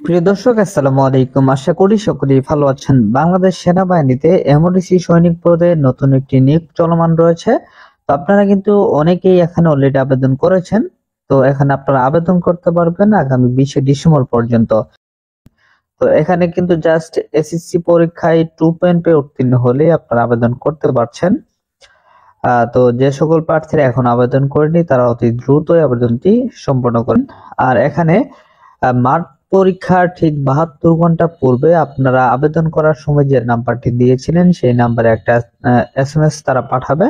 প্রিয় দর্শক, আসসালামু আলাইকুম। আশা করি সকলেই ভালো আছেন। বাংলাদেশ সেনাবাহিনীতে এমডিসি সৈনিক পদে নতুন একটি নিয়োগ চলমান রয়েছে। তো আপনারা কিন্তু অনেকেই এখানে অলরেডি আবেদন করেছেন। তো এখানে আপনারা আবেদন করতে পারবেন আগামী 20শে ডিসেম্বর পর্যন্ত। তো এখানে কিন্তু জাস্ট এসএসসি পরীক্ষায় 2 পয়েন্ট পেয়ে উত্তীর্ণ হলে আপনারা আবেদন করতে পারছেন। তো যে সকল প্রার্থীরা এখন আবেদন করেনি তারা অতি দ্রুতই আবেদনটি সম্পন্ন করেন। আর এখানে মার্চ পরীক্ষার ঠিক 72 ঘন্টা পূর্বে আপনারা আবেদন করার সময় যে নাম্বারটি দিয়েছিলেন সেই নাম্বারে একটা এসএমএস তারা পাঠাবে।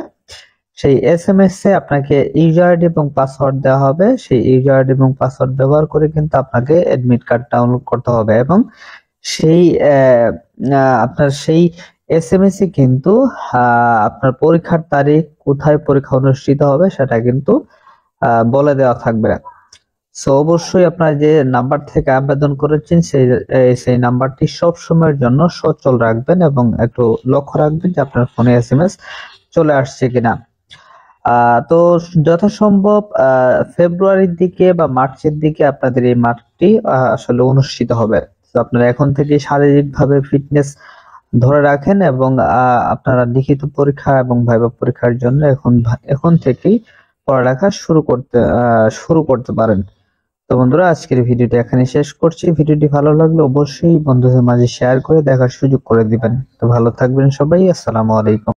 সেই এসএমএস এ আপনাকে ইউজার আইডি এবং পাসওয়ার্ড দেওয়া হবে। সেই ইউজার আইডি এবং পাসওয়ার্ড ব্যবহার করে কিন্তু আপনাকে অ্যাডমিট কার্ড ডাউনলোড করতে হবে এবং সেই আপনার সেই এসএমএস এ কিন্তু আপনার পরীক্ষার তারিখ, কোথায় পরীক্ষা অনুষ্ঠিত হবে সেটা কিন্তু বলে দেওয়া থাকবে। সো অবশ্যই আপনারা যে নাম্বার থেকে আবেদন করেছেন সেই নাম্বারটি সব সময়ের জন্য সচল রাখবেন এবং একটু লক্ষ্য রাখবেন যে আপনার ফোনে এসএমএস চলে আসছে কিনা। তো যথাসম্ভব ফেব্রুয়ারির দিকে বা মার্চের দিকে আপনাদের এই মাঠটি আসলে অনুষ্ঠিত হবে। তো আপনারা এখন থেকে শারীরিকভাবে ফিটনেস ধরে রাখেন এবং আপনারা লিখিত পরীক্ষা এবং ভাইভা পরীক্ষার জন্য এখন থেকেই পড়ালেখা শুরু করতে পারেন। তো বন্ধুরা, আজকের ভিডিওটি এখানে শেষ করছি। ভিডিওটি ভালো লাগলে অবশ্যই বন্ধুদের মাঝে শেয়ার করে দেখার সুযোগ করে দিবেন। তো ভালো থাকবেন সবাই। আসসালামু আলাইকুম।